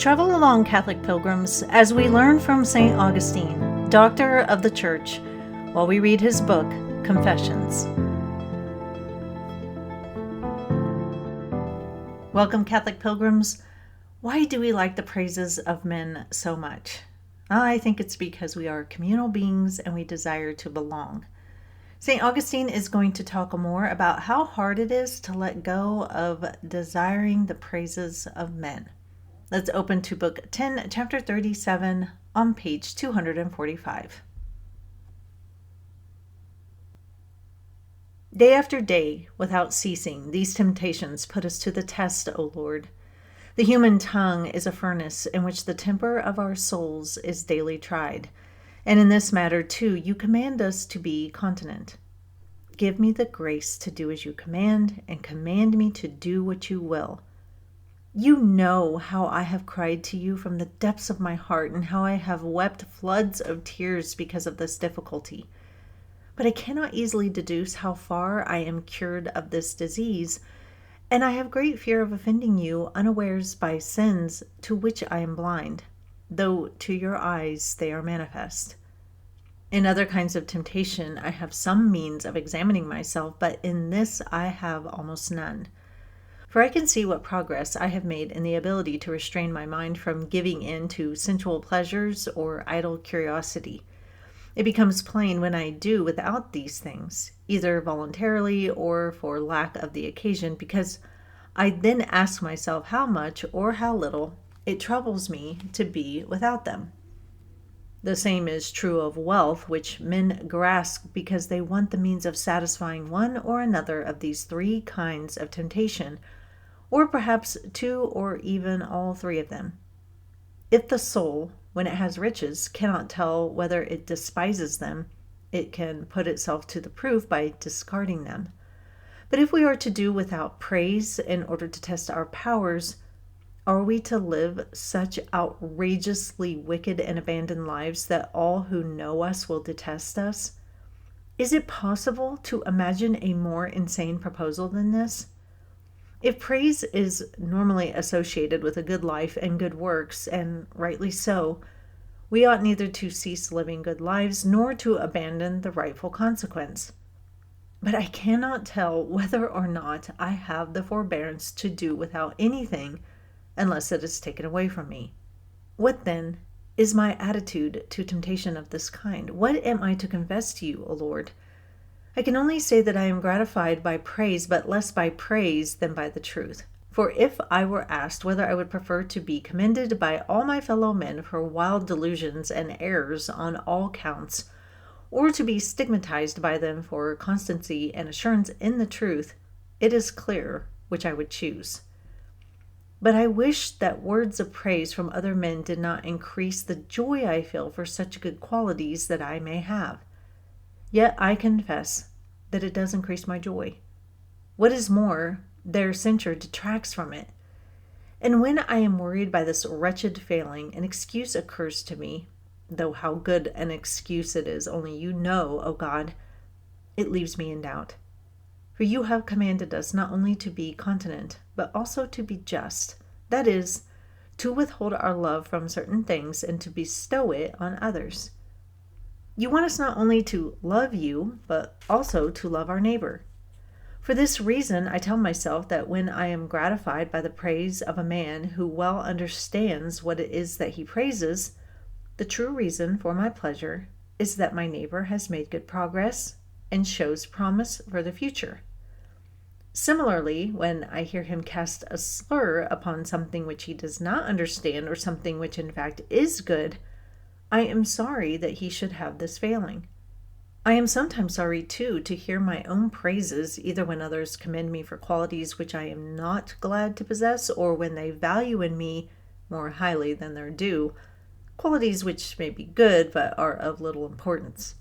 Travel along, Catholic pilgrims, as we learn from St. Augustine, Doctor of the Church, while we read his book, Confessions. Welcome, Catholic pilgrims. Why do we like the praises of men so much? I think it's because we are communal beings and we desire to belong. St. Augustine is going to talk more about how hard it is to let go of desiring the praises of men. Let's open to Book 10, Chapter 37, on page 245. Day after day, without ceasing, these temptations put us to the test, O Lord. The human tongue is a furnace in which the temper of our souls is daily tried, and in this matter, too, you command us to be continent. Give me the grace to do as you command, and command me to do what you will. You know how I have cried to you from the depths of my heart, and how I have wept floods of tears because of this difficulty. But I cannot easily deduce how far I am cured of this disease, and I have great fear of offending you unawares by sins to which I am blind, though to your eyes they are manifest. In other kinds of temptation I have some means of examining myself, but in this I have almost none. For I can see what progress I have made in the ability to restrain my mind from giving in to sensual pleasures or idle curiosity. It becomes plain when I do without these things, either voluntarily or for lack of the occasion, because I then ask myself how much or how little it troubles me to be without them. The same is true of wealth, which men grasp because they want the means of satisfying one or another of these three kinds of temptation, or perhaps two or even all three of them. If the soul, when it has riches, cannot tell whether it despises them, it can put itself to the proof by discarding them. But if we are to do without praise in order to test our powers, are we to live such outrageously wicked and abandoned lives that all who know us will detest us? Is it possible to imagine a more insane proposal than this? If praise is normally associated with a good life and good works, and rightly so, we ought neither to cease living good lives nor to abandon the rightful consequence. But I cannot tell whether or not I have the forbearance to do without anything unless it is taken away from me. What then is my attitude to temptation of this kind? What am I to confess to you, O Lord? I can only say that I am gratified by praise, but less by praise than by the truth. For if I were asked whether I would prefer to be commended by all my fellow men for wild delusions and errors on all counts, or to be stigmatized by them for constancy and assurance in the truth, it is clear which I would choose. But I wish that words of praise from other men did not increase the joy I feel for such good qualities that I may have. Yet I confess that it does increase my joy. What is more, their censure detracts from it. And when I am worried by this wretched failing, an excuse occurs to me, though how good an excuse it is only you know, O God, it leaves me in doubt. For you have commanded us not only to be continent, but also to be just, that is, to withhold our love from certain things and to bestow it on others. You want us not only to love you, but also to love our neighbor. For this reason, I tell myself that when I am gratified by the praise of a man who well understands what it is that he praises, the true reason for my pleasure is that my neighbor has made good progress and shows promise for the future. Similarly, when I hear him cast a slur upon something which he does not understand or something which in fact is good, I am sorry that he should have this failing. I am sometimes sorry, too, to hear my own praises, either when others commend me for qualities which I am not glad to possess, or when they value in me more highly than their due, qualities which may be good but are of little importance.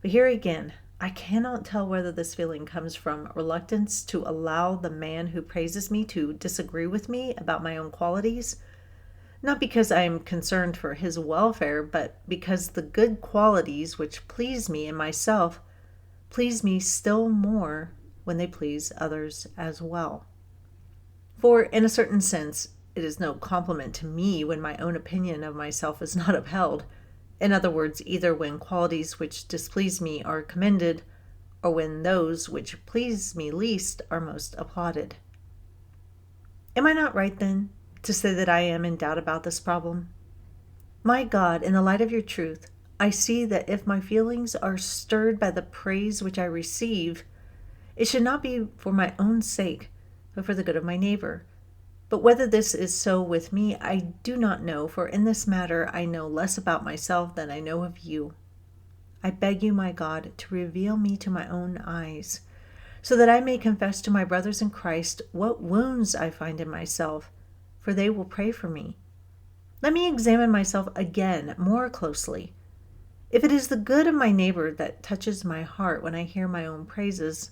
But here again, I cannot tell whether this feeling comes from reluctance to allow the man who praises me to disagree with me about my own qualities, not because I am concerned for his welfare, but because the good qualities which please me in myself please me still more when they please others as well. For in a certain sense, It is no compliment to me when my own opinion of myself is not upheld. In other words, either when qualities which displease me are commended, or when those which please me least are most applauded. Am I not right, then, to say that I am in doubt about this problem? My God, in the light of your truth, I see that if my feelings are stirred by the praise which I receive, it should not be for my own sake, but for the good of my neighbor. But whether this is so with me, I do not know, for in this matter I know less about myself than I know of you. I beg you, my God, to reveal me to my own eyes, so that I may confess to my brothers in Christ what wounds I find in myself, for they will pray for me. Let me examine myself again more closely. If it is the good of my neighbor that touches my heart when I hear my own praises,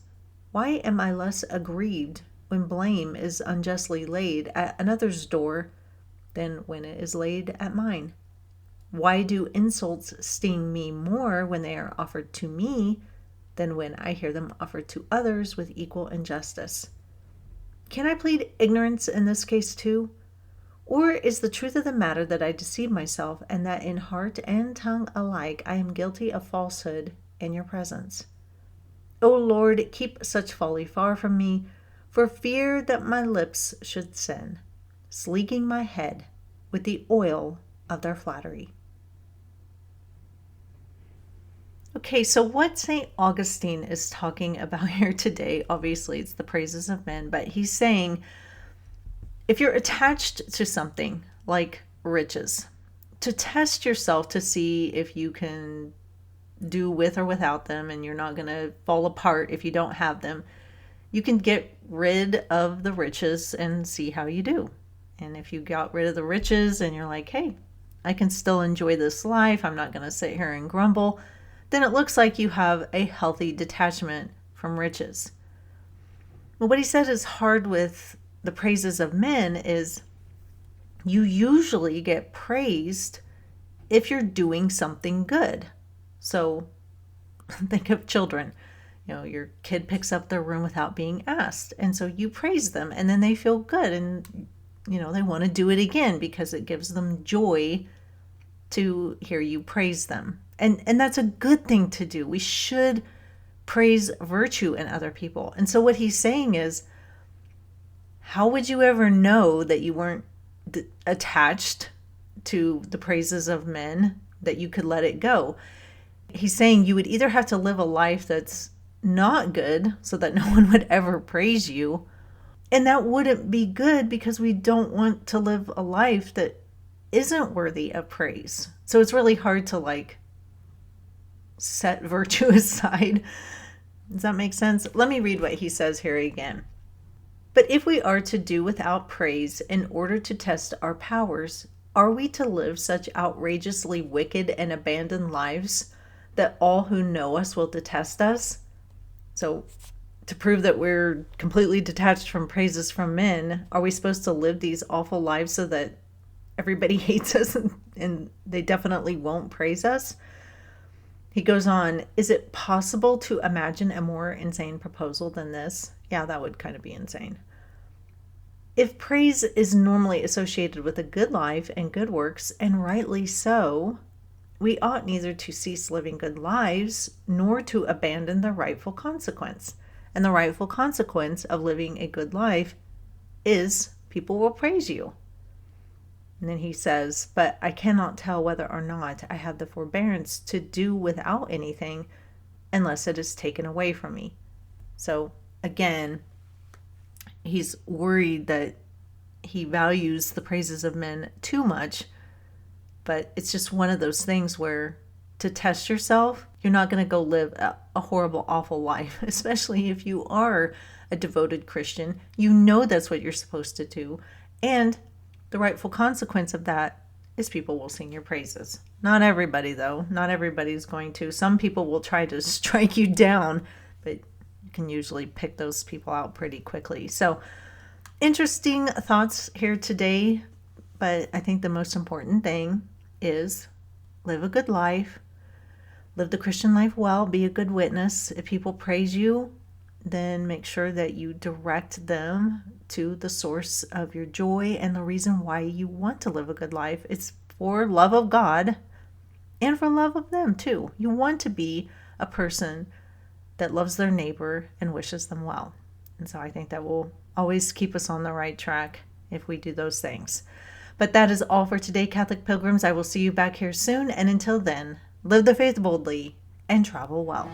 why am I less aggrieved when blame is unjustly laid at another's door than when it is laid at mine? Why do insults sting me more when they are offered to me than when I hear them offered to others with equal injustice? Can I plead ignorance in this case too? Or is the truth of the matter that I deceive myself, and that in heart and tongue alike I am guilty of falsehood in your presence? O Lord, keep such folly far from me, for fear that my lips should sin, sleeking my head with the oil of their flattery. Okay, so what St. Augustine is talking about here today, obviously it's the praises of men, but he's saying, if you're attached to something like riches, to test yourself to see if you can do with or without them, and you're not going to fall apart if you don't have them, you can get rid of the riches and see how you do. And if you got rid of the riches and you're like, hey, I can still enjoy this life, I'm not going to sit here and grumble, then it looks like you have a healthy detachment from riches. But what he said is hard with the praises of men is you usually get praised if you're doing something good. So think of children. Your kid picks up their room without being asked. And so you praise them and then they feel good and, they want to do it again because it gives them joy to hear you praise them. And that's a good thing to do. We should praise virtue in other people. And so what he's saying is, how would you ever know that you weren't attached to the praises of men, that you could let it go? He's saying you would either have to live a life that's not good so that no one would ever praise you. And that wouldn't be good because we don't want to live a life that isn't worthy of praise. So it's really hard to set virtue aside. Does that make sense? Let me read what he says here again. But if we are to do without praise in order to test our powers, are we to live such outrageously wicked and abandoned lives that all who know us will detest us? So to prove that we're completely detached from praises from men, are we supposed to live these awful lives so that everybody hates us and they definitely won't praise us? He goes on, is it possible to imagine a more insane proposal than this? Yeah, that would kind of be insane. If praise is normally associated with a good life and good works, and rightly so, we ought neither to cease living good lives nor to abandon the rightful consequence. And the rightful consequence of living a good life is people will praise you. And then he says, but I cannot tell whether or not I have the forbearance to do without anything unless it is taken away from me. So again, he's worried that he values the praises of men too much, but it's just one of those things where to test yourself, you're not going to go live a horrible, awful life, especially if you are a devoted Christian. You know that's what you're supposed to do. And the rightful consequence of that is people will sing your praises. Not everybody, though. Not everybody's going to. Some people will try to strike you down, but you can usually pick those people out pretty quickly. So, interesting thoughts here today, but I think the most important thing is live a good life, live the Christian life well, be a good witness. If people praise you, then make sure that you direct them to the source of your joy and the reason why you want to live a good life. It's for love of God and for love of them too. You want to be a person that loves their neighbor and wishes them well. And so I think that will always keep us on the right track if we do those things. But that is all for today, Catholic Pilgrims. I will see you back here soon. And until then, live the faith boldly and travel well.